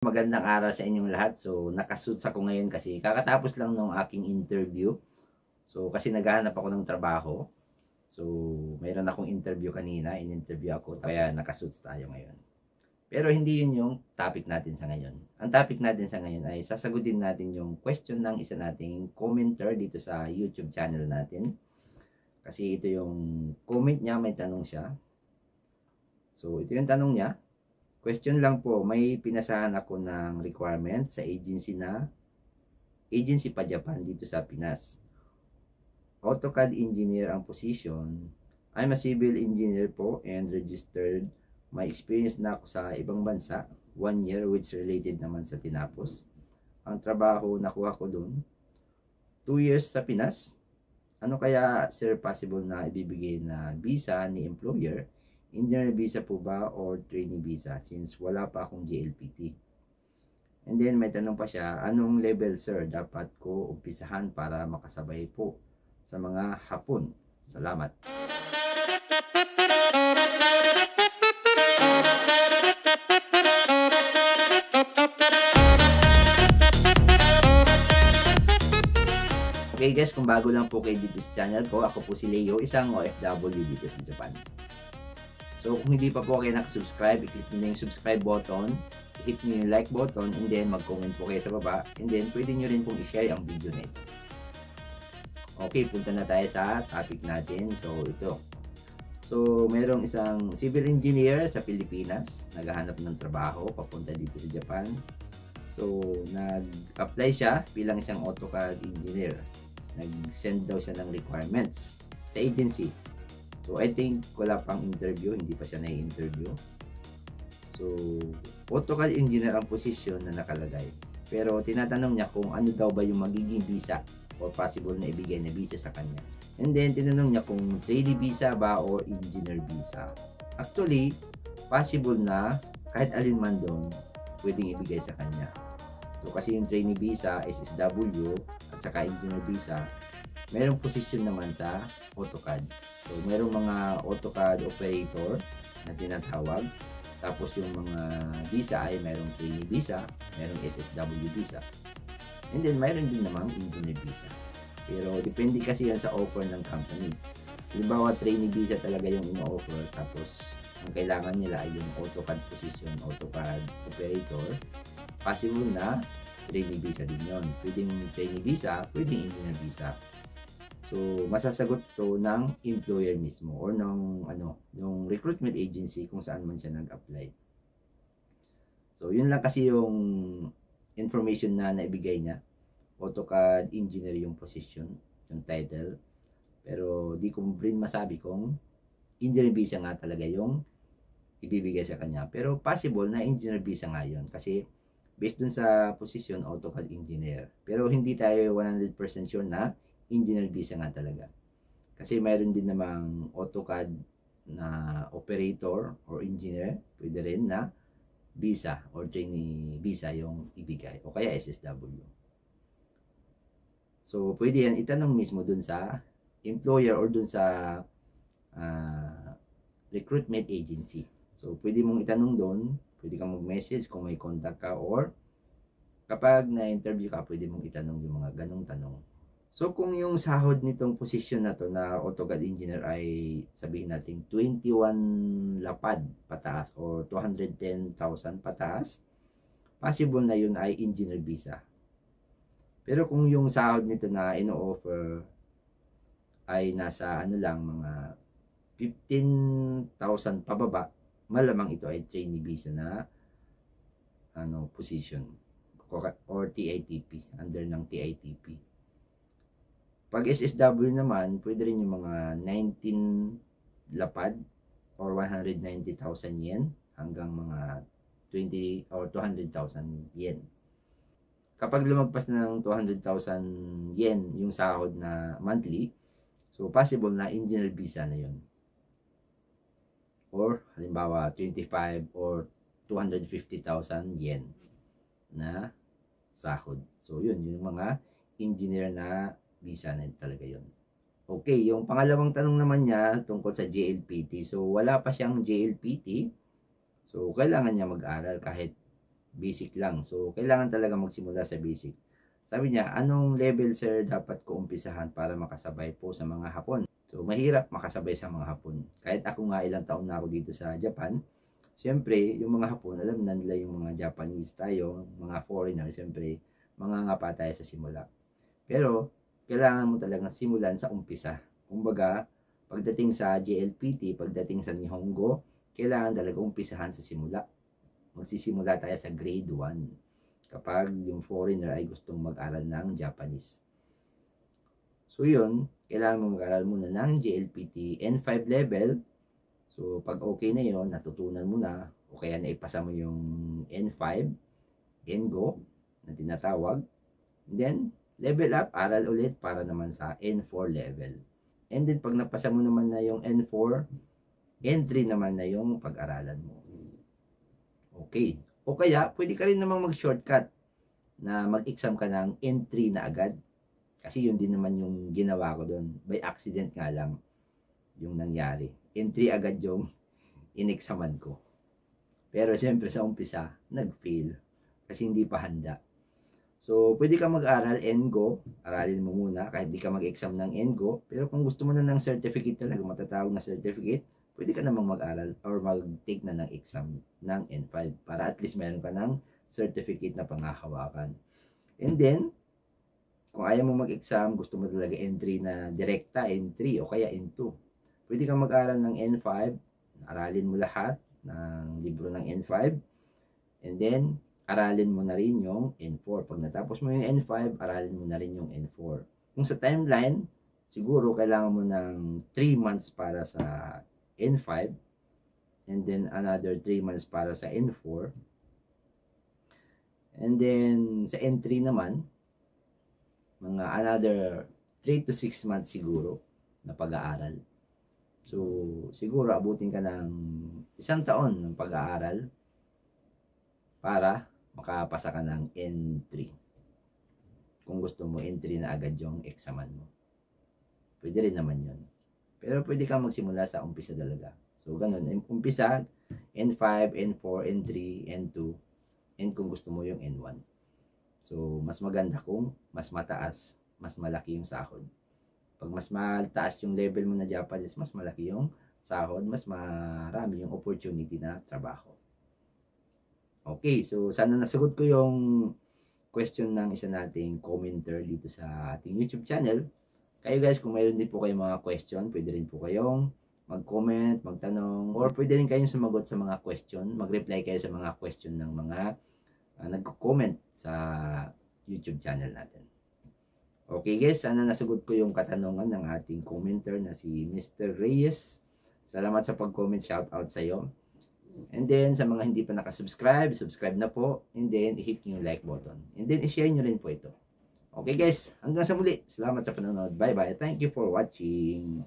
Magandang araw sa inyong lahat. So, nakasuits ako ngayon kasi kakatapos lang ng aking interview. So, kasi naghahanap ako ng trabaho. So, mayroon akong interview kanina, in-interview ako, kaya nakasuits tayo ngayon. Pero hindi yun yung topic natin sa ngayon. Ang topic natin sa ngayon ay sasagutin natin yung question ng isa nating commenter dito sa YouTube channel natin. Kasi ito yung comment niya, may tanong siya. So, ito yung tanong niya. Question lang po, may pinasahan ako ng requirement sa agency pa Japan dito sa Pinas. AutoCAD engineer ang position. I'm a civil engineer po and registered. May experience na ako sa ibang bansa, 1 year, which related naman sa tinapos. Ang trabaho nakuha ko dun, 2 years sa Pinas. Ano kaya sir possible na ibibigay na visa ni employer? Engineer visa po ba or trainee visa since wala pa akong JLPT? And then may tanong pa siya, anong level sir dapat ko umpisahan para makasabay po sa mga Hapon? Salamat. Okay guys, kung bago lang po kayo dito sa channel ko, ako po si Leo, isang OFW dito sa Japan. So kung hindi pa po kayo nakasubscribe, i-click nyo na yung subscribe button, i-hit nyo yung like button, and then mag-comment po kayo sa baba, and then pwede nyo rin pong i-share ang video na ito. Okay, punta na tayo sa topic natin. So ito. So merong isang civil engineer sa Pilipinas, naghahanap ng trabaho, papunta dito sa Japan. So nag-apply siya bilang isang AutoCAD engineer. Nag-send daw siya ng requirements sa agency. So I think wala pang interview, hindi pa siya na-interview. So AutoCAD engineer ang position na nakalagay. Pero tinatanong niya kung ano daw ba yung magiging visa or possible na ibigay na visa sa kanya. And then tinanong niya kung trainee visa ba or engineer visa. Actually, possible na kahit alin man doon pwedeng ibigay sa kanya. So kasi yung trainee visa, SSW at saka engineer visa, mayroong position naman sa AutoCAD. So mayroong mga AutoCAD operator na tinatawag. Tapos yung mga visa ay mayroong trainee visa, mayroong SSW visa. And then mayroon din namang engineer visa. Pero depende kasi yan sa offer ng company. Halimbawa trainee visa talaga yung ino-offer, tapos ang kailangan nila ay yung AutoCAD position, AutoCAD operator. Possible na trainee visa din yon. Pwedeng trainee visa, pwedeng engineer visa. So masasagot to ng employer mismo or ng yung recruitment agency kung saan man siya nag-apply. So yun lang kasi yung information na naibigay niya. AutoCAD engineer yung position, yung title. Pero di ko rin masabi kung engineer visa nga talaga yung ibibigay sa kanya. Pero possible na engineer visa nga yun. Kasi based dun sa position, AutoCAD engineer. Pero hindi tayo 100% sure na engineer visa nga talaga. Kasi mayroon din namang AutoCAD na operator or engineer. Pwede rin na visa or trainee visa yung ibigay. O kaya SSW. So, pwede yan itanong mismo dun sa employer or dun sa recruitment agency. So, pwede mong itanong doon, pwede kang mag-message kung may contact ka, or kapag na-interview ka, pwede mong itanong yung mga ganong tanong. So, kung yung sahod nitong position na to na AutoCAD engineer ay sabihin natin 21 lapad pataas or 210,000 pataas, possible na yun ay engineer visa. Pero kung yung sahod nito na ino-offer ay nasa mga 15,000 pababa, malamang ito ay trainee visa na position or TITP, under ng TITP. Pag SSW naman, pwede rin yung mga 19 lapad or 190,000 yen hanggang mga 20 or 200,000 yen. Kapag lumagpas na ng 200,000 yen yung sahod na monthly, so possible na engineer visa na yun. Or halimbawa 25 or 250,000 yen na sahod. So yun, yung mga engineer na visa na talaga yun. Okay, yung pangalawang tanong naman niya tungkol sa JLPT. So wala pa siyang JLPT. So kailangan niya mag-aral kahit basic lang. So, kailangan talaga magsimula sa basic. Sabi niya, anong level sir dapat ko umpisahan para makasabay po sa mga Hapon? So, mahirap makasabay sa mga Hapon. Kahit ako nga ilang taon na ako dito sa Japan, siyempre, yung mga Hapon, alam na nila yung mga Japanese tayo, mga foreigner, siyempre, mga ngapa tayo sa simula. Pero, kailangan mo talagang simulan sa umpisa. Kumbaga, pagdating sa JLPT, pagdating sa Nihongo, kailangan talaga umpisahan sa simula. Magsisimula tayo sa grade 1 kapag yung foreigner ay gustong mag-aral ng Japanese. So yun, kailangan mo mag-aral muna ng JLPT N5 level. So pag okay na yun, natutunan mo na, o kaya naipasa mo yung N5, N-Go, na tinatawag. And then, level up, aral ulit para naman sa N4 level. And then pag napasa mo naman na yung N4, N3 naman na yung pag-aralan mo. Okay. O kaya, pwede ka rin namang mag-shortcut na mag-exam ka ng N3 na agad. Kasi yun din naman yung ginawa ko doon. By accident nga lang yung nangyari. N3 agad yung in-examan ko. Pero siyempre sa umpisa, nag-fail. Kasi hindi pa handa. So, pwede ka mag-aral N-Go. Aralin mo muna kahit di ka mag-exam ng N-Go. Pero kung gusto mo na ng certificate talaga, matatawag na certificate, pwede ka namang mag-aral or mag-take na ng exam ng N5 para at least meron ka ng certificate na panghahawakan. And then, kung ayaw mo mag-exam, gusto mo talaga N3 na direkta, N3 o kaya N2. Pwede kang mag-aral ng N5, aralin mo lahat ng libro ng N5, and then, aralin mo na rin yung N4. Pag natapos mo yung N5, aralin mo na rin yung N4. Kung sa timeline, siguro kailangan mo ng 3 months para sa N5, and then another 3 months para sa N4, and then sa N3 naman, mga another 3 to 6 months siguro na pag-aaral. So, siguro abutin ka ng 1 taon ng pag-aaral para makapasa ka ng N3. Kung gusto mo, N3 na agad yung examan mo. Pwede rin naman yun. Pero pwede kang magsimula sa umpisa talaga. So, ganun. Umpisa, N5, N4, N3, N2, and kung gusto mo yung N1. So, mas maganda kung mas mataas, mas malaki yung sahod. Pag mas mataas yung level mo na Japanese, mas malaki yung sahod, mas marami yung opportunity na trabaho. Okay, so sana nasagot ko yung question ng isa nating commenter dito sa ating YouTube channel. Kayo guys, kung mayroon din po kayong mga question, pwede rin po kayong mag-comment, magtanong, or pwede rin kayong sumagot sa mga question, mag-reply kayo sa mga question ng mga nagko-comment sa YouTube channel natin. Okay guys, sana nasagot ko yung katanungan ng ating commenter na si Mr. Reyes. Salamat sa pag-comment, shout out sa iyo. And then, sa mga hindi pa nakasubscribe, subscribe na po. And then, i-hit nyo yung like button. And then, i-share nyo rin po ito. Okay guys, hanggang sa muli. Salamat sa panonood. Bye-bye. Thank you for watching.